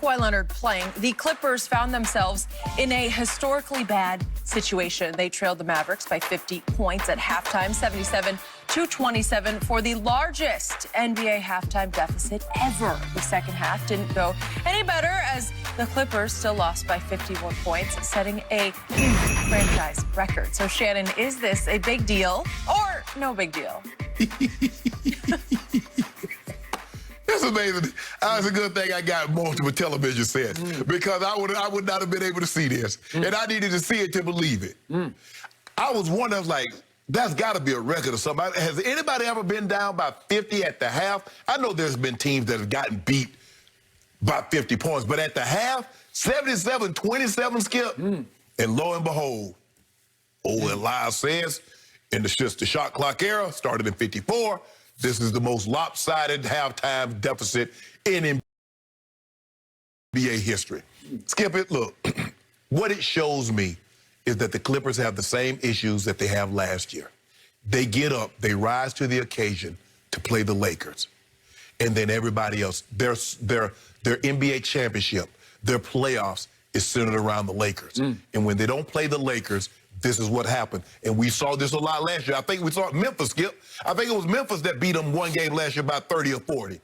Kawhi Leonard playing, the Clippers found themselves in a historically bad situation. They trailed the Mavericks by 50 points at halftime, 77-27 for the largest NBA halftime deficit ever. The second half didn't go any better as the Clippers still lost by 51 points, setting a franchise record. So, Shannon, is this a big deal or no big deal? It's amazing. It's a good thing I got multiple television sets because I would not have been able to see this. And I needed to see it to believe it. I was wondering, like, that's got to be a record or something. Has anybody ever been down by 50 at the half? I know there's been teams that have gotten beat by 50 points, but at the half, 77-27, Skip. And lo and behold, Elias says, in the shot clock era, started in 54, this is the most lopsided halftime deficit in NBA history. Skip it, look, what it shows me is that the Clippers have the same issues that they have last year. They get up, they rise to the occasion to play the Lakers. And then everybody else, their NBA championship, their playoffs is centered around the Lakers. And when they don't play the Lakers, this is what happened. And we saw this a lot last year. I think we saw Memphis, Skip. I think it was Memphis that beat them one game last year by 30 or 40.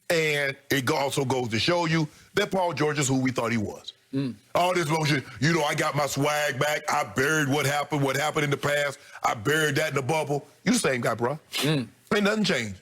And it also goes to show you that Paul George is who we thought he was. All this motion, you know, I got my swag back. I buried what happened in the past. I buried that in the bubble. You the same guy, bro. Ain't nothing changed.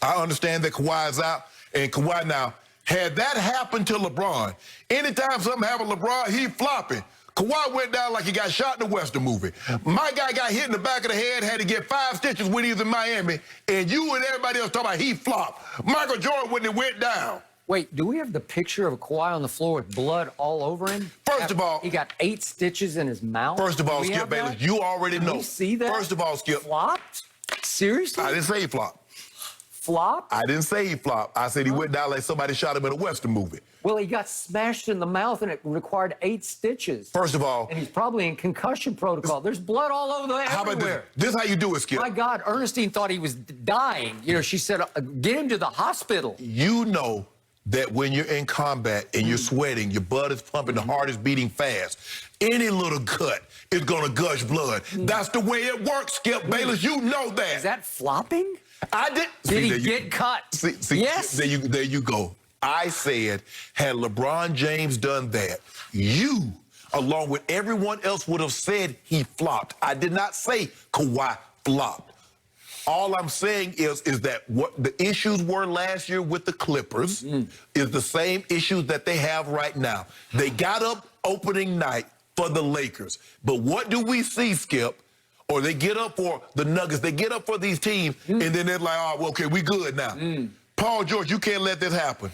I understand that Kawhi's out, and Kawhi now, had that happened to LeBron, anytime something happened to LeBron, he flopping. Kawhi went down like he got shot in the Western movie. My guy got hit in the back of the head, had to get 5 stitches when he was in Miami, and you and everybody else talking about he flopped. Michael Jordan when it went down. Wait, do we have the picture of Kawhi on the floor with blood all over him? First of all, he got 8 stitches in his mouth. First of all, Skip Bayless, you already know. Can we see that? First of all, Skip. Flopped? Seriously? I didn't say he flopped. Flopped? I didn't say he flopped. I said he went down like somebody shot him in a Western movie. Well, he got smashed in the mouth, and it required 8 stitches. First of all... And he's probably in concussion protocol. There's blood all over everywhere. How about this? This is how you do it, Skip. My God, Ernestine thought he was dying. You know, she said, get him to the hospital. You know that when you're in combat and you're sweating, your blood is pumping, the heart is beating fast. Any little cut is going to gush blood. That's the way it works, Skip Bayless. You know that. Is that flopping? I did. Did he get cut? See, yes. There you go. I said, had LeBron James done that, you, along with everyone else, would have said he flopped. I did not say Kawhi flopped. All I'm saying is that what the issues were last year with the Clippers is the same issues that they have right now. They got up opening night for the Lakers. But what do we see, Skip? Or they get up for the Nuggets, they get up for these teams, and then they're like, oh, well, okay, we good now. Paul George, you can't let this happen.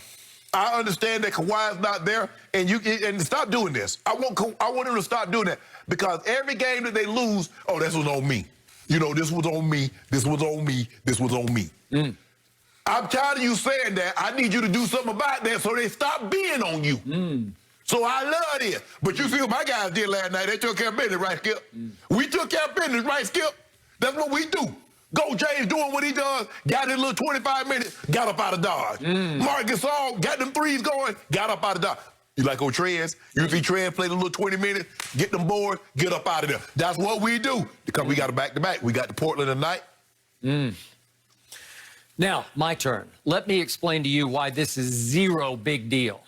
I understand that Kawhi's not there, and stop doing this. I want him to stop doing that, because every game that they lose, oh, this was on me. You know, this was on me, this was on me, this was on me. I'm tired of you saying that. I need you to do something about that so they stop being on you. So I love this. But you see what my guys did last night. They took care of business, right, Skip? We took care of business, right, Skip? That's what we do. Go James doing what he does, got his little 25 minutes, got up out of Dodge. Marc Gasol got them threes going, got up out of Dodge. You like old Trez? You see Trez play the little 20 minutes, get them boards, get up out of there. That's what we do. Because we got a back-to-back. We got the Portland tonight. Now, my turn. Let me explain to you why this is zero big deal.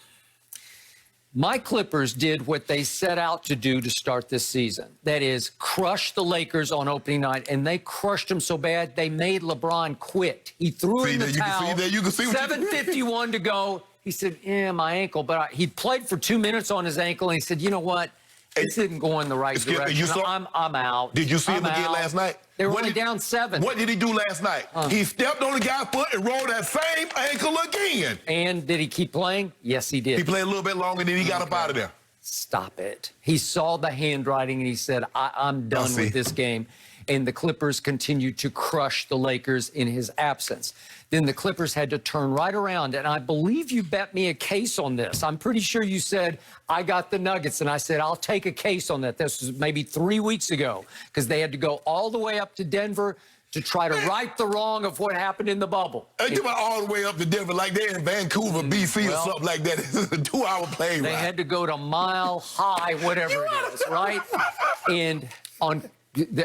My Clippers did what they set out to do to start this season. That is, crush the Lakers on opening night, and they crushed them so bad they made LeBron quit. He threw in the towel. 7:51 to go. He said, yeah, my ankle. But he played for 2 minutes on his ankle, and he said, you know what? This didn't go in the right direction. I'm out. Did you see him again last night? They were only down 7. What did he do last night? He stepped on the guy's foot and rolled that same ankle again. And did he keep playing? Yes, he did. He played a little bit longer, and then he got up out of there. Stop it. He saw the handwriting, and he said, I'm done with this game. And the Clippers continued to crush the Lakers in his absence. Then the Clippers had to turn right around, and I believe you bet me a case on this. I'm pretty sure you said, I got the Nuggets, and I said, I'll take a case on that. This was maybe 3 weeks ago, because they had to go all the way up to Denver to try to right the wrong of what happened in the bubble. They come all the way up to Denver, like they're in Vancouver, BC, or something like that. It's a 2-hour plane ride. They had to go to Mile High, whatever it is, right? And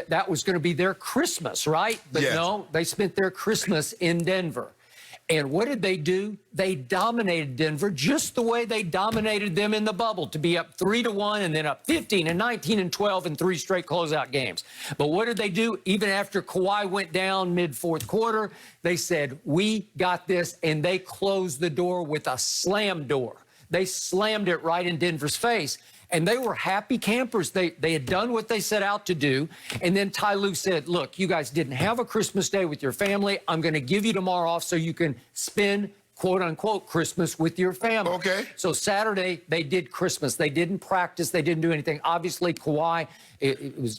that was going to be their Christmas, right? But yes. No, they spent their Christmas in Denver. And what did they do? They dominated Denver just the way they dominated them in the bubble, to be up 3-1 and then up 15 and 19 and 12 in 3 straight closeout games. But what did they do? Even after Kawhi went down mid-fourth quarter, they said, we got this, and they closed the door with a slam door. They slammed it right in Denver's face. And they were happy campers. They had done what they set out to do. And then Ty Lue said, look, you guys didn't have a Christmas day with your family. I'm going to give you tomorrow off so you can spend, quote unquote, Christmas with your family. Okay. So Saturday, they did Christmas. They didn't practice. They didn't do anything. Obviously, Kawhi,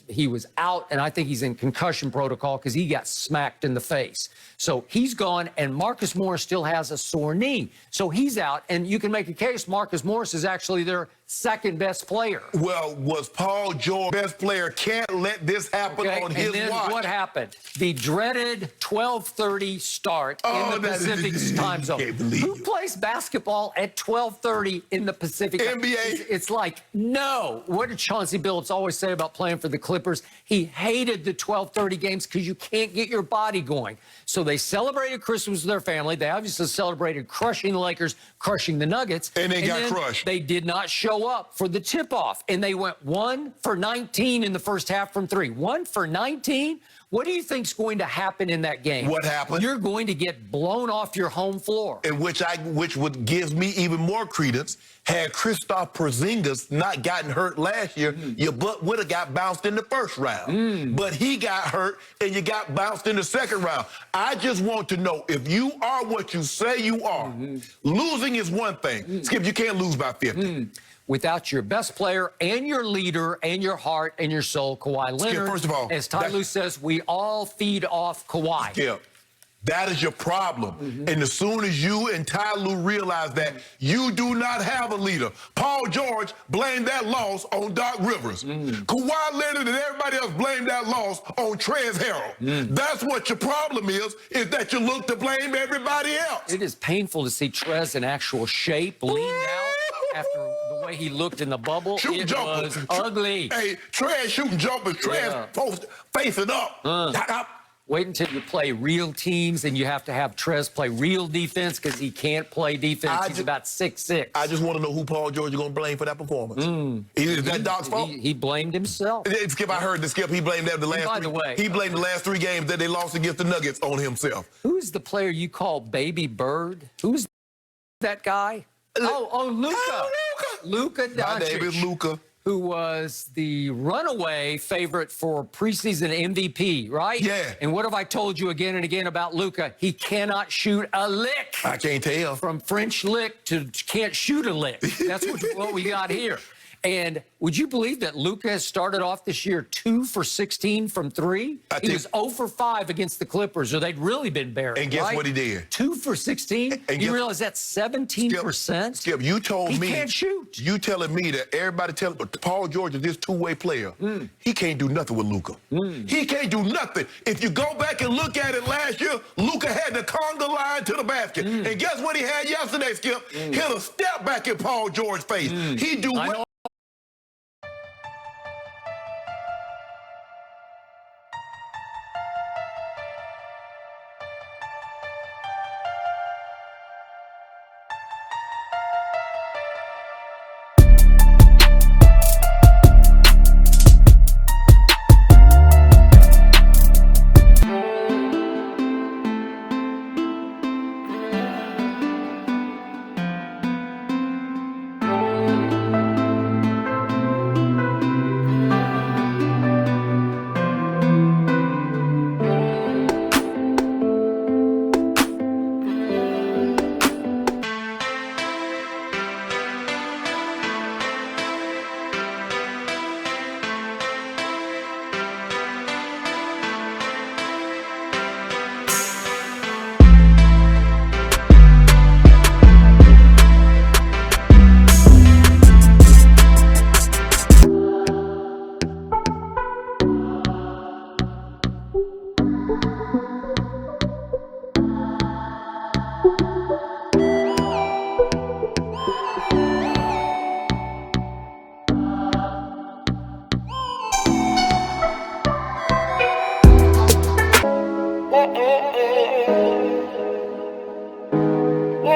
he was out, and I think he's in concussion protocol because he got smacked in the face. So he's gone, and Marcus Morris still has a sore knee. So he's out, and you can make a case Marcus Morris is actually their second best player. Well, was Paul George best player? Can't let this happen on his and then watch. what happened? The dreaded 12:30 start in the Pacific time zone. Who plays basketball at 12:30 in the Pacific? NBA. It's like, no. What did Chauncey Billups always say about playing for the Clippers? He hated the 12:30 games because you can't get your body going. So they celebrated Christmas with their family. They obviously celebrated crushing the Lakers, crushing the Nuggets. And they got crushed. They did not show up for the tip-off, and they went 1 for 19 in the first half from 3. 1 for 19? What do you think's going to happen in that game? What happened? You're going to get blown off your home floor. And which would give me even more credence. Had Kristaps Porzingis not gotten hurt last year, your butt would have got bounced in the first round. But he got hurt, and you got bounced in the second round. I just want to know, if you are what you say you are, losing is one thing. Skip, you can't lose by 50. Without your best player and your leader and your heart and your soul, Kawhi Leonard. Skip, first of all, as Ty Lue says, we all feed off Kawhi. Skip, that is your problem. And as soon as you and Ty Lue realize that, you do not have a leader. Paul George blamed that loss on Doc Rivers. Kawhi Leonard and everybody else blamed that loss on Trez Harrell. That's what your problem is that you look to blame everybody else. It is painful to see Trez in actual shape, leaned out after the way he looked in the bubble. Shooting jumpers. Was ugly. Hey, Trez shooting jumpers. Trez facing up. Wait until you play real teams, and you have to have Trez play real defense because he can't play defense. He's about 6'6". I just want to know who Paul George is going to blame for that performance. Is that Doc's fault? He blamed himself. Skip, I heard the Skip. He blamed that the last. By the way, he blamed the last 3 games that they lost against the Nuggets on himself. Who's the player you call Baby Bird? Who's that guy? Luka. Luka Doncic. My name is Luka. Who was the runaway favorite for preseason MVP, right? Yeah. And what have I told you again and again about Luka? He cannot shoot a lick. I can't tell. From French lick to can't shoot a lick. That's what we got here. And would you believe that Luka has started off this year 2 for 16 from 3? He was 0 for 5 against the Clippers, or they'd really been buried. And guess what he did? 2 for 16? And you realize that's 17%? Skip, you told me. He can't shoot. You telling me that everybody telling Paul George is this two-way player. He can't do nothing with Luka. He can't do nothing. If you go back and look at it last year, Luka had the conga line to the basket. And guess what he had yesterday, Skip? Hit a step back in Paul George's face. He do what?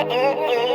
mm-mm.